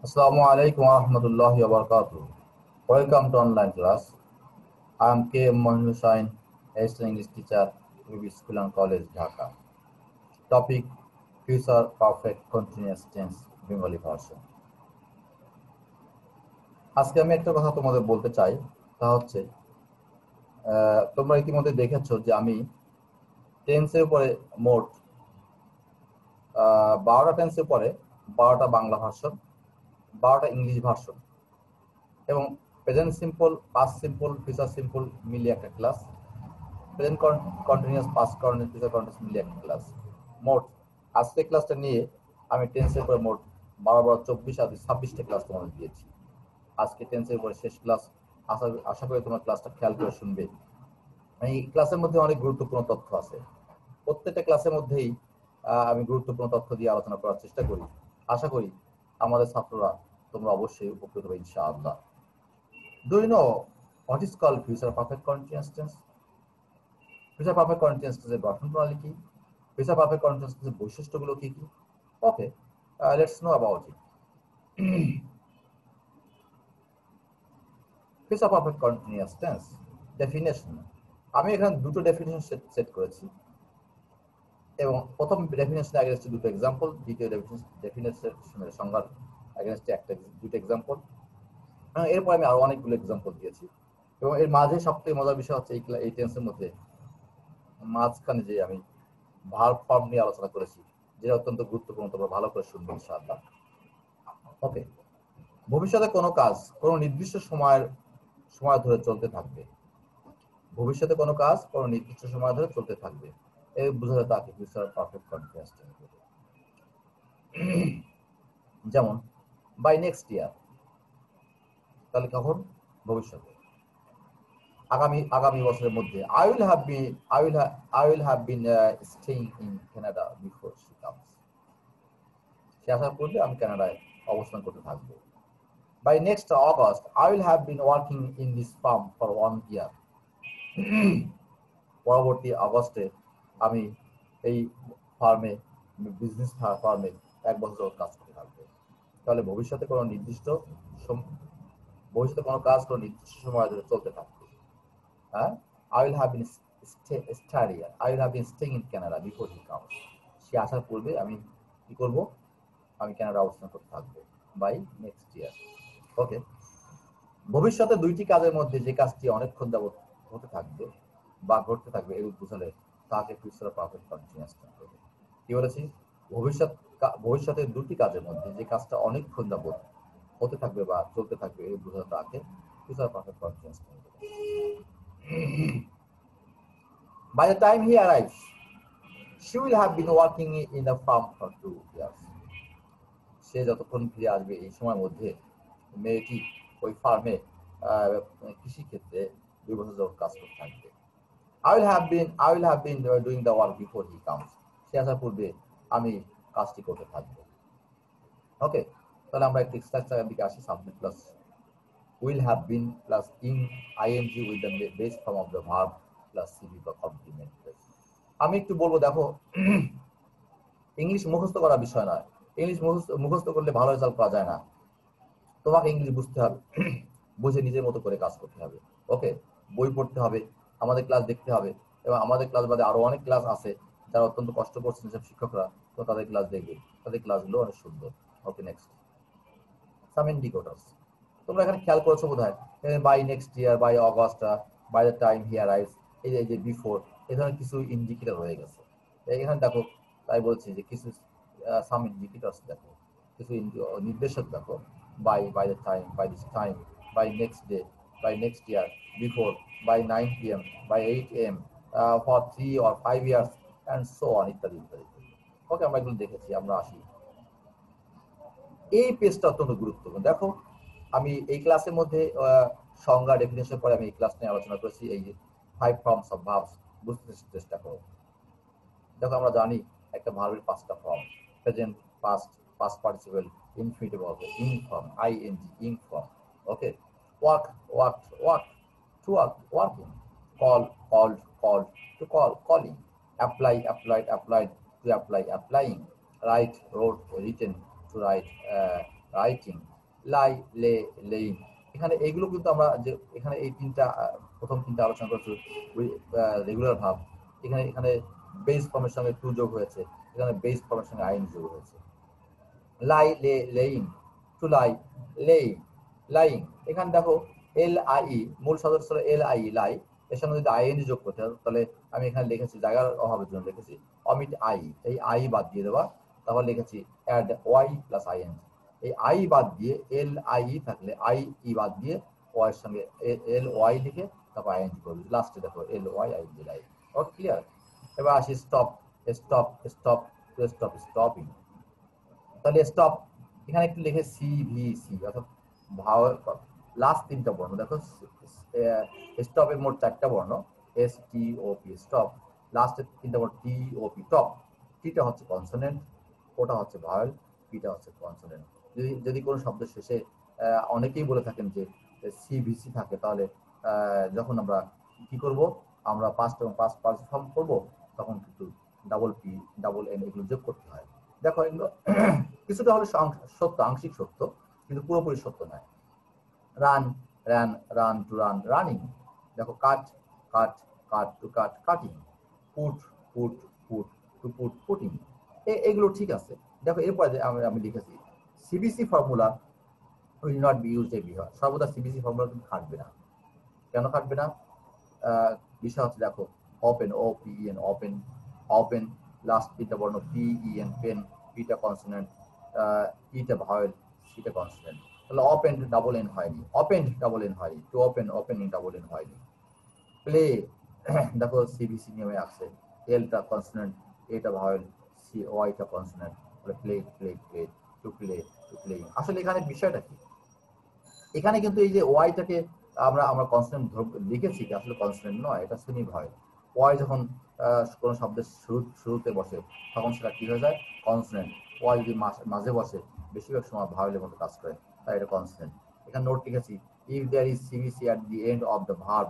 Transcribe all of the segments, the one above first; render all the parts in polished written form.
Assalamu alaikum wa rahmatullahi wa barakatuh. Welcome to online class. I am K. M. Mohsin Hussain, Assistant English Teacher, UB School and College, Dhaka. Topic: Future Perfect Continuous Tense, Bengali version. আজকে আমি একটা কথা তোমাদের বলতে চাই, তা হচ্ছে তোমরা ইতিমধ্যে দেখেছো যে আমি টেন্সের উপরে মোট 12টা টেন্সের উপরে 12টা বাংলা ভার্সন, 12টা ইংলিশ ভার্সন এবং present simple, past simple, future simple মিলিয়ে একটা class, present continuous, past continuous, future continuous মিলিয়ে একটা ক্লাস। মোট আজকে ক্লাসটা নিয়ে আমি টেন্সের উপরে মোট 12 12 24 আর 26টা ক্লাস তোমাদের দিয়েছি। আজকে টেন্সের উপরে শেষ ক্লাস। আশা করি তোমার ক্লাসটা খেয়াল করে শুনবে। এই ক্লাসের মধ্যে অনেক গুরুত্বপূর্ণ তথ্য আছে। প্রত্যেকটা ক্লাসের মধ্যেই আমি গুরুত্বপূর্ণ তথ্য দিয়ে আলোচনা করার চেষ্টা করি। আশা করি আমাদের ছাত্ররা তোমরা অবশ্যই উপকৃত হবে ইনশাআল্লাহ। Do you know what is called future perfect continuous tense? Future perfect continuous tense এর গঠন প্রণালী কি? Future perfect continuous tense এর বৈশিষ্ট্যগুলো কি কি? Okay, let's know about it. Future perfect continuous tense definition. আমি এখানে দুটো ডেফিনিশন সেট করেছি এবং প্রথম ডেফিনিশন এগেইনস্টে দুটো এক্সাম্পল, দ্বিতীয় ডেফিনিশনের সংজ্ঞার এগেইনস্টে দুটো এক্সাম্পল। এরপর আমি আরো অনেকগুলো এক্সাম্পল দিয়েছি এবং এর মাঝে সবথেকে মজার বিষয় হচ্ছে এই টেন্সের মধ্যে মাঝখানে যে আমি ভার্ব ফর্ম নিয়ে আলোচনা করেছি, যেটা অত্যন্ত গুরুত্বপূর্ণ, তোমরা ভালো করে শুনবে ইনশাআল্লাহ। ওকে, ভবিষ্যতে কোনো কাজ কোনো নির্দিষ্ট সময় ধরে চলতে থাকবে। ভবিষ্যতে কোনো কাজ কোনো নির্দিষ্ট সময় ধরে চলতে থাকবে, এই বোঝাতে তাকে ফিউচার পারফেক্ট কন্টিনিউয়াস টেন্স বলে। যেমন বাই নেক্সট ইয়ার, তাহলে কখন? ভবিষ্যতে। আগামী বছরের মধ্যে I will have been staying in Canada before she comes. সে আসার পূর্বে আমি কানাডায় অবস্থান করতে থাকবো। By next August, I will have been working in this farm for 1 year. পরবর্তী আগস্টে আমি এই ফার্মে, বিজনেস ফার্মে 1 বছর কাজ করতে থাকবো। তাহলে ভবিষ্যতে কোনো কাজ কোনো নির্দিষ্ট সময় ধরে চলতে থাকবে। হ্যাঁ, I will have been staying in Canada before he comes. সে আসার পূর্বে আমি কি করব? আমি কানাডা অবস্থান করতে থাকবো বাই নেক্সট ইয়ার। ওকে, ভবিষ্যতে দুইটি কাজের মধ্যে যে কাজটি অনেকক্ষণ যাবত হতে থাকবে বা ঘটতে থাকবে, এরূপ বোঝালে তাকে ফিউচার পারফেক্ট কন্টিনিউয়াস টেন্স বলে। কি বলেছি? ভবিষ্যতে দুটি কাজের মধ্যে যে কাজটা অনেকক্ষণ যাবত হতে থাকবে বা চলতে থাকবে, এরূপ বোঝালে তাকে ফিউচার পারফেক্ট কন্টিনিউয়াস টেন্স বলে। By the time he arrives, she will have been working in the farm for 2 years. সে যতক্ষণ ফিরে আসবে এই সময়ের মধ্যে মেয়েটি ওই ফার্মে কৃষি ক্ষেত্রে 2 বছর যাবত কাজ করতে থাকবে। I will have been doing the work before he comes. সে আসার পূর্বে আমি কাজটি করতে থাকবো। ওকে, তাহলে আমরা একটু স্ট্রাকচারের দিকে আসি। Subject plus will have been plus ing with the base form of the verb plus CV বা কমপ্লিমেন্ট। আমি একটু বলবো, দেখো, ইংলিশ মুখস্থ করা বিষয় নয়। ইংলিশ মুখস্থ করলে ভালো রেজাল্ট পাওয়া যায় না। তোমাকে ইংলিশ বুঝতে হবে, বুঝে নিজের মতো করে কাজ করতে হবে। ওকে, বই পড়তে হবে, আমাদের ক্লাস দেখতে হবে এবং আমাদের ক্লাস বাদে আরো অনেক ক্লাস আছে যারা অত্যন্ত কষ্ট করছেন যেসব শিক্ষকরা, তো তাদের ক্লাস দেখবে, তাদের ক্লাসগুলো অনেক সুন্দর। Okay, next some indicators. তোমরা এখানে খেয়াল করেছো বোধহয়, by next year, by August, by the time he arrives, এই যে বিফোর, এই ধরনের কিছু ইন্ডিকেটর হয়ে গেছে এখানে। দেখো, তাই বলছি যে কিছু সাম ইন্ডিকেটরস দেখো, কিছু নির্দেশক দেখো। By the time, by this time, by next day, by next year, before, by 9 PM, by 8 AM, for 3 or 5 years and so on, ইত্যাদি ইত্যাদি। ওকে, আমরা এগুলো দেখেছি। আমরা আসি, এই পেজটা অত্যন্ত গুরুত্বপূর্ণ। দেখো, আমি এই ক্লাসের মধ্যে সংজ্ঞা, ডেফিনেশন পরে আমি এই ক্লাস নিয়ে আলোচনা করেছি। এই যে 5 ফর্মস অফ ভার্বস বুঝতে চেষ্টা করো। দেখো, আমরা জানি একটা ভার্বের 5টা form: present, past, past participle, infinitive হবে ing form, ING, ing form. Okay, work, worked, work, to work, working, call, called, called, to call, calling, apply, applied, applied, to apply, applying, write, wrote, written, to write, writing, lie, lay, laying. এখানে এইগুলো কিন্তু আমরা যে এখানে এই তিনটা প্রথম তিনটা আলোচনা করছি রেগুলার ভাব। এখানে এখানে বেস ফর্মের সঙ্গে টু যোগ হয়েছে, এখানে বেস ফর্মের সঙ্গে আইন যোগ হয়েছে। লাই, lay, laying, to lie, laying, lying. এখানে দেখো এল আই, মূল সদস্য এল আই, লাই, এর সঙ্গে যদি আইএনজি যোগ করতে হয় তাহলে আমি এখানে লিখেছি জায়গার অভাবের জন্য লিখেছি অমিট আই, এই আই বাদ দিয়ে দেওয়া, তারপর লিখেছি অ্যাড ওয়াই প্লাস আইএনজি। এই আই বাদ দিয়ে এল আই থাকলে আই ই বাদ দিয়ে ওয়াই এর সঙ্গে এল ওয়াই লিখে তারপর আইএনজি করবে, লাস্টে দেখো এল ওয়াই আইএনজি লাই। ওকে, ক্লিয়ার? এবার আসি stop, stop, stop, stop, stopping. তাহলে স্টপ এখানে একটু লিখে সিভিসি, অর্থাৎ ভাওয়াল লাস্ট তিনটা বর্ণ দেখো। স্টপের মোট চারটা বর্ণ, S T O P stop, লাস্টের তিনটা বর্ণ টি ও পি টপ। টিটা হচ্ছে কনসোনেন্ট, ওটা হচ্ছে ভাওয়াল, পিটা হচ্ছে কনসোনেন্ট। যদি যদি কোনো শব্দের শেষে অনেকেই বলে থাকেন যে সিভিসি থাকে, তাহলে যখন আমরা কি করব, আমরা পাস্ট এবং পাস্ট পার্টিসিপল ফর্ম করব, তখন কিন্তু ডাবল পি ডাবল এন এগুলো যোগ করতে হয়। দেখো এগুলো কিছুটা হলে সত্য, আংশিক সত্য, কিন্তু পুরোপুরি সত্য নয়। Run, run, run to run, running. দেখো cut, cut, cut to cut, cutting. Put, put, put to put, putting. এগুলো ঠিক আছে। দেখো এরপরে আমি লিখেছি CBC formula will not be used everywhere. সর্বদা সিবিসি ফর্মুলা কিন্তু খাটবে না। কেন খাটবে না? বিষয় হচ্ছে দেখো open, O P N, open, open, last তিনটা বর্ণ পি ই এন, পেন, পিটা কনসোনেন্ট, ইটা ভাওয়েল, সিটা কনসোনেন্ট। তাহলে ওপেন ডাবল এন হয়নি, ওপেন ডাবল এন হয়নি, to open, opening double N হয়নি। প্লে দেখো সিবিসি নিয়মে আসছে, এলটা কনসোনেন্ট, এটা ভাওয়েল, সি ওয়াইটা consonant, play, play, play, to play, to playing. আসলে এখানে বিষয়টা কি, এখানে কিন্তু এই যে ওয়াইটাকে আমরা আমরা কনসোনেন্ট লিখেছি, আসলে কনসোনেন্ট নয়, এটা সেমি ভয়েল। ওয়াই যখন কোনো শব্দের শুরুতে বসে তখন সেটা কি হয়ে যায়, কনসোনেন্ট। ওয়াই যদি মাঝে বসে বেশিরভাগ সময় ভাওয়েলের মতো কাজ করে, তাই এটা কনসোনেন্ট। এখানে নোট লিখেছি ইফ দেয়ার ইজ সিবিসি at the end of the verb,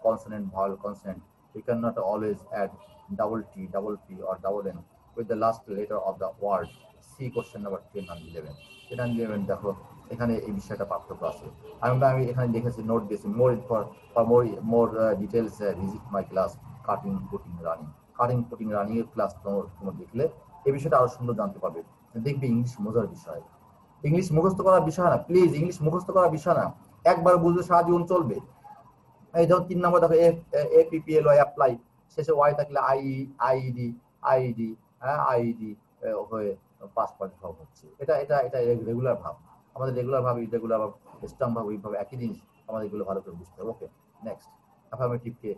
consonant, vowel, consonant, we cannot always add double T, double P or double N with the last letter of the word. See question number 10 and 11. 10 and 11 দেখো এখানে এই বিষয়টা পার্থক্য আছে। আমি এখানে লিখেছি note দিয়েছি more more details visit my class cutting, putting, running. Cutting, putting, running এর ক্লাস তোমরা দেখলে এই বিষয়টা আরো সুন্দর জানতে পারবে। দেখবে ইংলিশ মজার বিষয়, ইংলিশ মুখস্থ করার বিষয় না, প্লিজ ইংলিশ মুখস্থ করার বিষয় না, একবার বুঝলে সারা জীবন চলবে। এই যেমন 3 নম্বর দেখো এপিপিএল ওয়াই অ্যাপ্লাই, শেষে ওয়াই থাকলে আইডি, আইডি, হ্যাঁ আইডি হয়ে পাস পার্টিসিপল হচ্ছে। এটা এটা এটা রেগুলার ভাব। আমাদের রেগুলার ভাব, ইরেগুলার ভাব, স্ট্রং ভাব, ওইভাবে একই জিনিস, আমাদের এগুলো ভালো করে বুঝতে হবে। ওকে, নেক্সট। অ্যাফার্মেটিভকে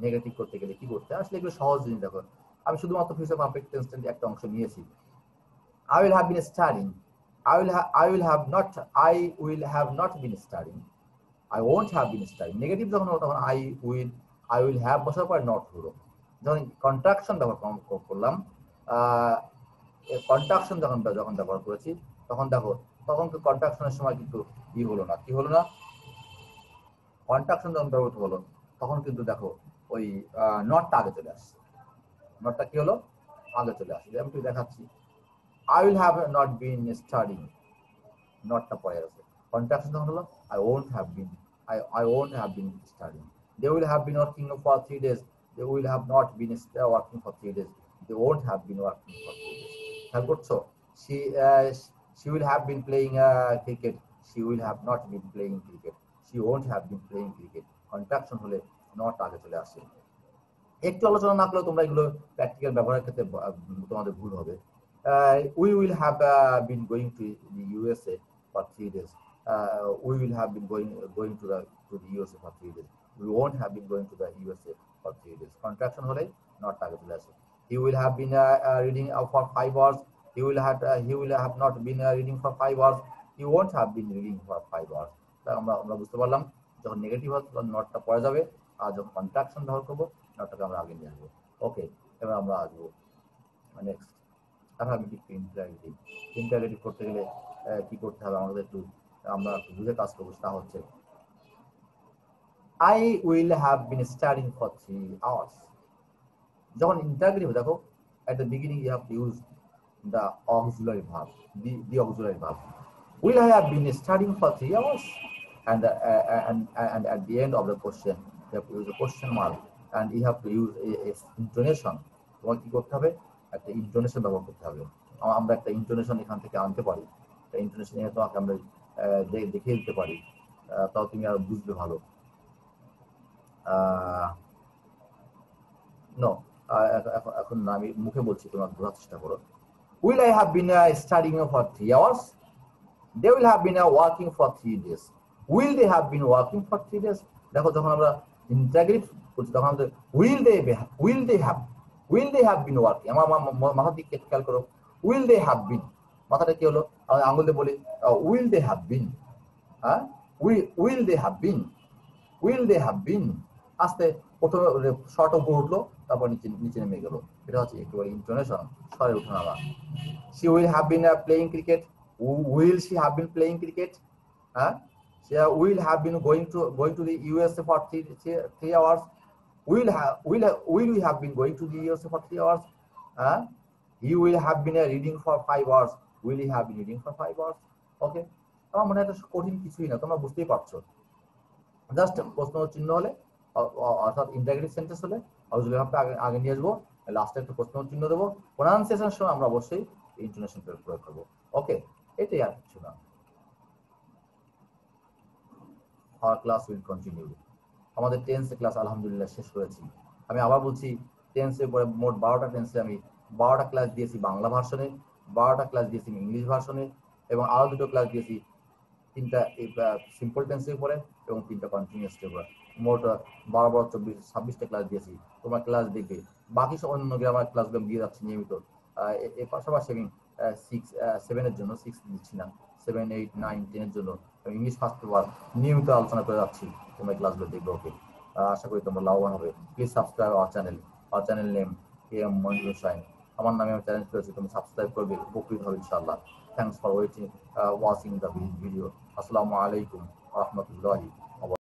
নেগেটিভ করতে গেলে কি করতে হয়, আসলে এগুলো সহজ জিনিস। দেখো আমি শুধুমাত্র ফিউচার পারফেক্ট টেন্স একটা অংশ নিয়েছি। I will have been studying, I will have not, I will have not been studying, I won't have been studying। Negative যখন হলো তখন I will have বসার পর নট হলো। যখন কন্ট্রাকশন ব্যবহার করলাম, কন্ট্রাকশন যখন ব্যবহার করেছি, তখন দেখো তখন তো কন্ট্রাকশনের সময় কিন্তু কি হলো না, কি হলো না, কন্ট্রাকশন যখন ব্যবহৃত হলো তখন কিন্তু দেখো ওই নটটা আগে চলে আসছে। নটটা কি হলো, আগে চলে আসছে। আমি একটু দেখাচ্ছি, I will have not been studying, নটটা পরে আছে। কন্ট্রাকশন যখন হলো I won't have been, I won't have been studying। They will have been working for 3 days, they will have not been working for 3 days, they won't have been working for 3 days। খেয়াল করছো, she will have been playing cricket, she will have not been playing cricket, she won't have been playing cricket। Contraction হলে not আগে চলে আসে। একটু আলোচনা না করলে তোমরা এগুলো প্র্যাকটিক্যাল ব্যবহারের ক্ষেত্রে তোমাদের ভুল হবে। We will have been going to the USA for 3 days, we will have been going to the USA for 3 days, we won't have been going to the USA for 3 days। Contraction হলে not আগে চলে আসে। He will have been reading for 5 hours, he will have not been reading for 5 hours, he won't have been reading for 5 hours। তা আমরা বুঝতে পারলাম যখন negative হবে তখন নটটা পড়ে যাবে, আর যখন কন্ট্রাকশন ব্যবহার করবো নটটাকে আমরা আগে নিয়ে আসবো। ওকে, এবার আমরা আসবো next. Affirmative two imperative. Imperative করতে গেলে কি করতে হবে আমাদের একটু আমরা বুঝে কাজ করবো। তা হচ্ছে I will have been studying for 3 hours। যখন ইন্টারগেটিভ দেখো at the beginning you have to use the auxiliary verb, the auxiliary verb। will I have been studying for 3 hours? And at the end of the question, you have to use a question mark and you have to use a intonation. তোমার কি করতে হবে? একটা intonation ব্যবহার করতে হবে। আমরা একটা ইন্টোনেশন এখান থেকে আনতে পারি। একটা ইন্টোনেশন এনে তোমাকে আমরা দেখিয়ে দিতে পারি, তাও তুমি আর বুঝবে ভালো। নো, এখন না, আমি মুখে বলছি, তোমার বোঝার চেষ্টা করো। Will I have been studying for 3 hours? They will have been working for 3 days. Will they have been working for 3 days? দেখো, যখন আমরা ইন্টারগ্রেট করছি তখন আমাদের will they have been working, আমার মাথার দিকে খেয়াল করো, will they have been, মাথাটা কি হলো, আঙুল দিয়ে বলি will they have been, হ্যাঁ, will they have been, আস্তে প্রথমে শর্ট উপর উঠলো, তারপর নিচে নেমে গেল। এটা হচ্ছে একেবারে ইন্টোনেশন, স্বরের উঠানামা। She will have been playing cricket. Will she have been playing cricket? She will have been going to the USA for 3 hours. Will we have been going to the USA for 3 hours? He will have been reading for 5 hours. Will he have been reading for 5 hours? Okay. আমার মনে হয় এটা কঠিন কিছুই না, তোমরা বুঝতেই পারছো। জাস্ট প্রশ্ন চিহ্ন হলে, অর্থাৎ ইন্টারগ্রেটিভ সেন্টেন্স হলে অক্সিলারি ভার্বটা আগে নিয়ে আসবো, লাস্টে একটা প্রশ্ন চিহ্ন দেবো। প্রোনাউন্সিয়েশনের সময় আমরা অবশ্যই ইন্টোনেশন প্রয়োগ করবো। ওকে, এটাই আর কিছু না। Our class will continue. আমাদের টেন্সে ক্লাস আলহামদুলিল্লাহ শেষ করেছি। আমি আবার বলছি, টেন্সের পরে মোট 12টা টেন্সে আমি 12টা ক্লাস দিয়েছি বাংলা ভার্সনে, 12টা ক্লাস দিয়েছি ইংলিশ ভার্সনে, এবং আরো 2টো ক্লাস দিয়েছি 3টা সিম্পল টেন্সের উপরে এবং 3টা কন্টিনিউয়াসের উপরে। মোট 12 26টা ক্লাস দিয়েছি। তোমার ক্লাস দেখবে, বাকি সব অন্য গ্রামার ক্লাসগুলো দিয়ে যাচ্ছি নিয়মিত। এর পাশাপাশি আমি 7 এর জন্য 6 দিচ্ছি না, 7, 8, 9, 10 এর জন্য ইংলিশ ফার্স্ট পেপার নিয়মিত আলোচনা করে যাচ্ছি। তোমরা ক্লাসগুলো দেখবে। ওকে, আশা করি তোমরা লাভবান হবে। Please subscribe our channel name AM Monirul Hossain. আমার নামে আমি চ্যালেঞ্জ করেছি, তুমি সাবস্ক্রাইব করবে, উপকৃত হবে ইনশাআল্লাহ। Thanks for watching the video. আসসালামু আলাইকুম ওয়া রাহমাতুল্লাহি